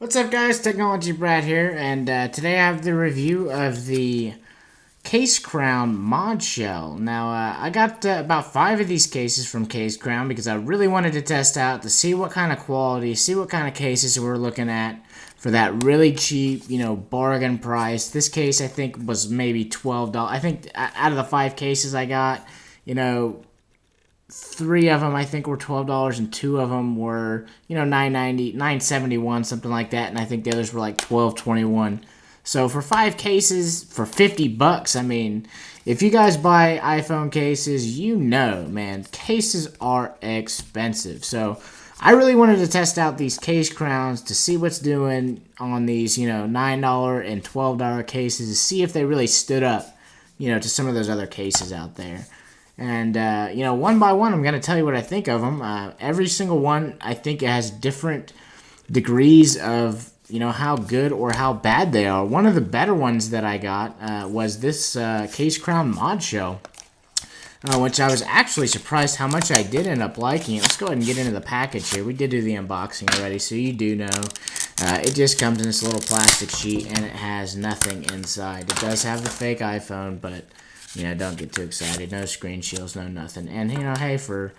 What's up, guys? Technology Brad here, and today I have the review of the Casecrown Mod Shell. Now, I got about 5 of these cases from Casecrown because I really wanted to test out to see what kind of quality, see what kind of cases we're looking at for that really cheap, bargain price. This case, I think, was maybe $12. I think out of the 5 cases I got, 3 of them I think were $12, and 2 of them were $9.90, $9.71, something like that, and I think the others were like $12.21. So for 5 cases for $50, I mean, if you guys buy iPhone cases, man, cases are expensive. So I really wanted to test out these Casecrowns to see what's doing on these $9 and $12 cases, to see if they really stood up to some of those other cases out there. And, one by one, I'm going to tell you what I think of them. Every single one, I think, it has different degrees of, how good or how bad they are. One of the better ones that I got was this Casecrown Mod Shell, which I was actually surprised how much I did end up liking it. Let's go ahead and get into the package here. We did do the unboxing already, so you do know. It just comes in this little plastic sheet, and it has nothing inside. It does have the fake iPhone, but don't get too excited. No screen shields, no nothing. And, hey, for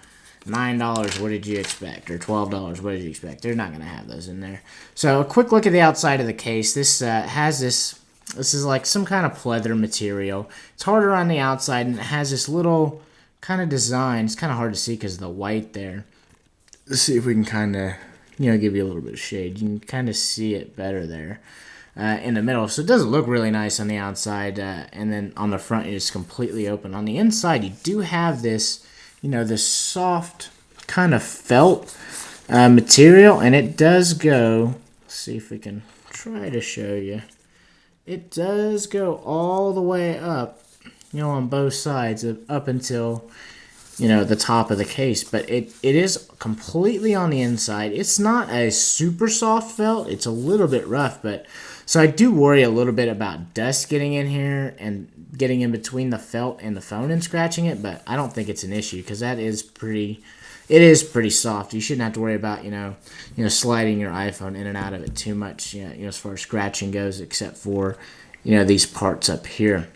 $9, what did you expect? Or $12, what did you expect? They're not going to have those in there. So, a quick look at the outside of the case. This has this is like some kind of pleather material. It's harder on the outside, and it has this little kind of design. It's kind of hard to see because of the white there. Let's see if we can kind of, give you a little bit of shade. You can kind of see it better there. In the middle, so it does look really nice on the outside, and then on the front it's completely open. On the inside, you do have this, this soft kind of felt material, and it does go. Let's see if we can try to show you. It does go all the way up, on both sides, up until the top of the case, but it is completely on the inside. It's not a super soft felt. It's a little bit rough, but so I do worry a little bit about dust getting in here and getting in between the felt and the phone and scratching it, but I don't think it's an issue because it is pretty soft. You shouldn't have to worry about, sliding your iPhone in and out of it too much, as far as scratching goes, except for, these parts up here.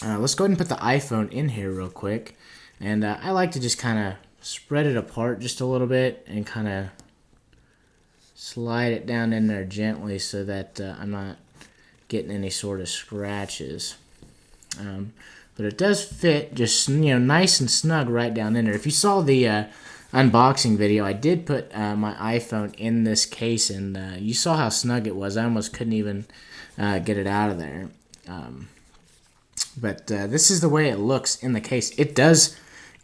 Let's go ahead and put the iPhone in here real quick. And I like to just kind of spread it apart just a little bit and kind of slide it down in there gently so that I'm not getting any sort of scratches. But it does fit just, nice and snug right down in there. If you saw the unboxing video, I did put my iPhone in this case, and you saw how snug it was. I almost couldn't even get it out of there. But this is the way it looks in the case.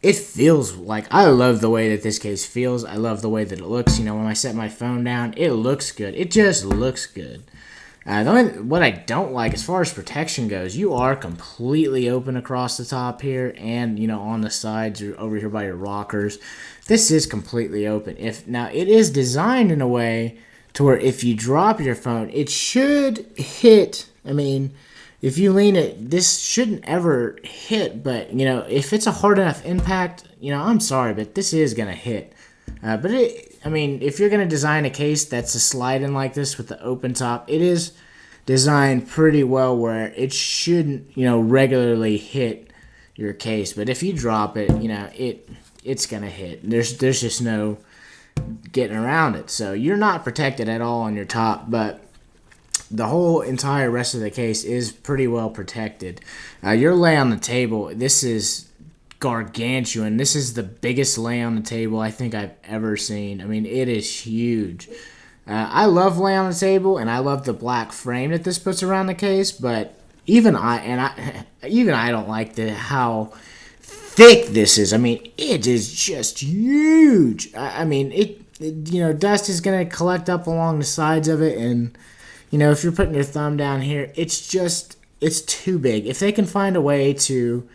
It feels like, I love the way that this case feels. I love the way that it looks. When I set my phone down, it looks good. It just looks good. What I don't like as far as protection goes, you are completely open across the top here and, on the sides or over here by your rockers. This is completely open. Now, it is designed in a way to where if you drop your phone, it should hit, if you lean it, this shouldn't ever hit, but, if it's a hard enough impact, I'm sorry, but this is going to hit. But, if you're going to design a case that's a slide-in like this with the open top, it is designed pretty well where it shouldn't, regularly hit your case. But if you drop it, it's going to hit. There's just no getting around it. So you're not protected at all on your top, but the whole entire rest of the case is pretty well protected. Your lay on the table, this is gargantuan. This is the biggest lay on the table I think I've ever seen. it is huge. I love lay on the table, and I love the black frame that this puts around the case, but even I don't like how thick this is. It is just huge. Dust is going to collect up along the sides of it, and if you're putting your thumb down here, it's too big. If they can find a way to,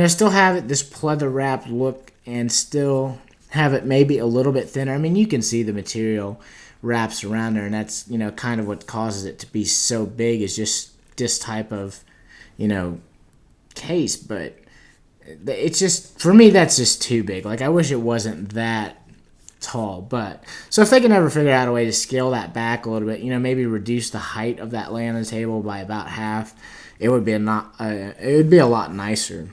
still have it this pleather wrapped look and still have it maybe a little bit thinner. You can see the material wraps around there, and that's, kind of what causes it to be so big is just this type of, case. But it's just, for me, that's just too big. I wish it wasn't that tall. But so if they can ever figure out a way to scale that back a little bit, maybe reduce the height of that lay on the table by about half, it would be a lot nicer.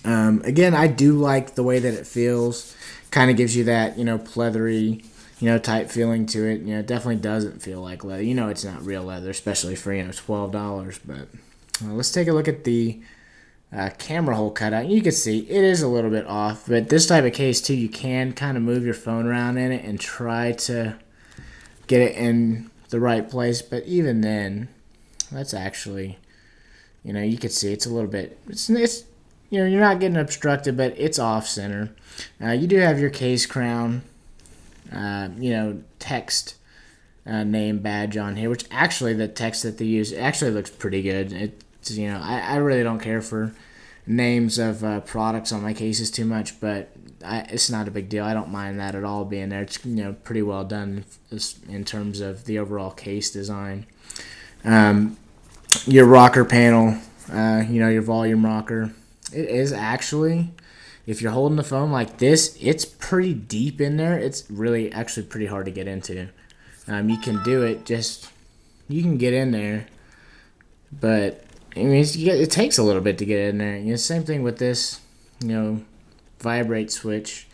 Again, I do like the way that it feels. Kind of gives you that pleathery type feeling to it. It definitely doesn't feel like leather. It's not real leather, especially for $12. But let's take a look at the camera hole cutout. You can see it is a little bit off, but this type of case too, you can kind of move your phone around in it and try to get it in the right place. But even then, that's actually, you can see it's a little bit. It's you're not getting obstructed, but it's off center. You do have your Casecrown, text name badge on here, which actually the text that they use actually looks pretty good. It's, I really don't care for names of products on my cases too much, but it's not a big deal. I don't mind that at all being there. It's pretty well done in terms of the overall case design. Your rocker panel, your volume rocker. It is actually, if you're holding the phone like this, it's pretty deep in there. It's really actually pretty hard to get into. You can do it, you can get in there, but it takes a little bit to get in there. Same thing with this, vibrate switch.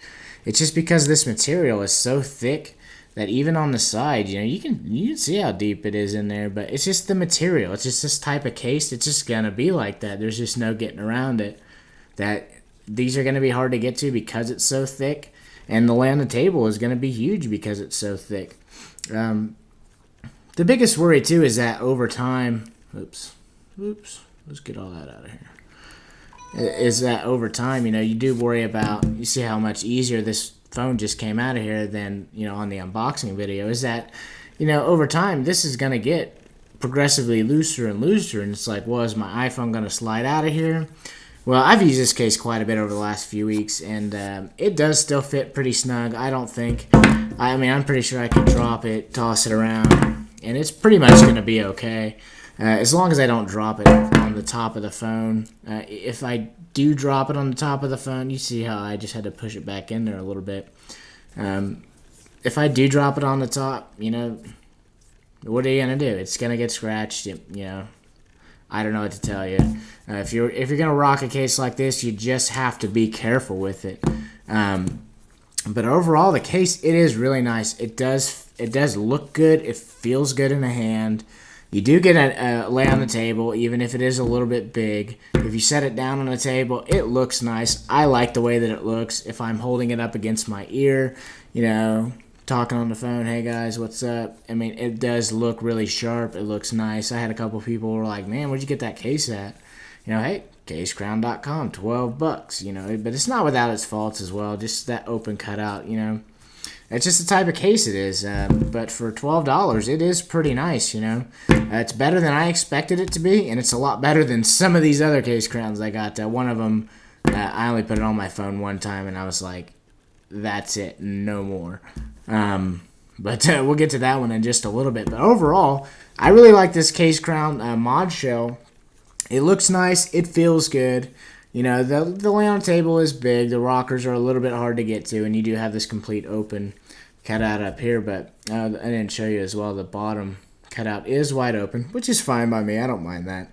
It's just because this material is so thick that even on the side, you can see how deep it is in there, but it's just the material. It's just this type of case. It's just gonna be like that. There's just no getting around it. That these are gonna be hard to get to because it's so thick, and the lay on the table is gonna be huge because it's so thick. The biggest worry too is that over time, oops, let's get all that out of here. Is that over time, you do worry about, you see how much easier this phone just came out of here than, on the unboxing video, is that, over time, this is going to get progressively looser and looser, and it's like, well, is my iPhone going to slide out of here? Well, I've used this case quite a bit over the last few weeks, and it does still fit pretty snug. I'm pretty sure I could drop it, toss it around, and it's pretty much going to be okay. As long as I don't drop it on the top of the phone. If I do drop it on the top of the phone, you see how I just had to push it back in there a little bit. If I do drop it on the top, what are you going to do? It's going to get scratched, I don't know what to tell you. If you're gonna rock a case like this, you just have to be careful with it. But overall, the case, it is really nice. It does look good. It feels good in the hand. You do get a lay on the table, even if it is a little bit big. If you set it down on the table, it looks nice. I like the way that it looks. If I'm holding it up against my ear, talking on the phone, hey guys, what's up? It does look really sharp. It looks nice. I had a couple people who were like, man, where'd you get that case at? Hey, Casecrown.com, $12, but it's not without its faults as well. Just that open cutout, It's just the type of case it is. But for $12, it is pretty nice, It's better than I expected it to be, and it's a lot better than some of these other Casecrowns I got. One of them, I only put it on my phone one time, and I was like, that's it, no more. But we'll get to that one in just a little bit. But overall, I really like this Casecrown Mod Shell. It looks nice. It feels good. The lay on table is big. The rockers are a little bit hard to get to, and you do have this complete open cutout up here. But I didn't show you as well. The bottom cutout is wide open, which is fine by me. I don't mind that.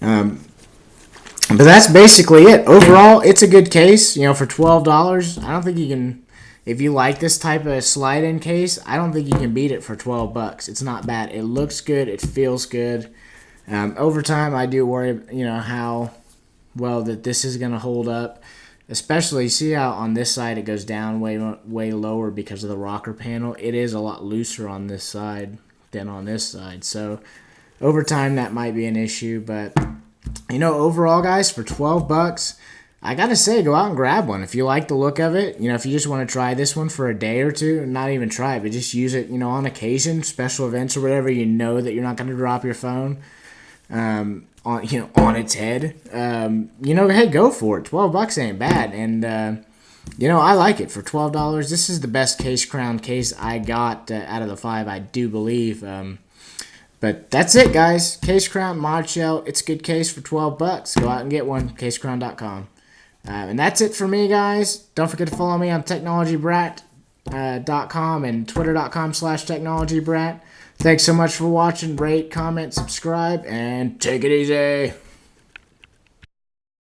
But that's basically it. Overall, it's a good case. For $12, I don't think you can. If you like this type of slide-in case, I don't think you can beat it for $12. It's not bad. It looks good. It feels good. Over time, I do worry, how well that this is going to hold up. Especially, see how on this side it goes down way lower because of the rocker panel. It is a lot looser on this side than on this side. So, over time, that might be an issue. But, overall, guys, for $12, I gotta say, go out and grab one. If you like the look of it, if you just want to try this one for a day or two, not even try it, but just use it, on occasion, special events or whatever, that you're not going to drop your phone on its head, hey, go for it. $12 ain't bad, and I like it for $12. This is the best Casecrown case I got out of the 5, I do believe. But that's it, guys. Casecrown Mod Shell. It's a good case for $12. Go out and get one. Casecrown.com. And that's it for me, guys. Don't forget to follow me on Technology Brat. .com and twitter.com/technologybrat. Thanks so much for watching. Rate, comment, subscribe, and take it easy.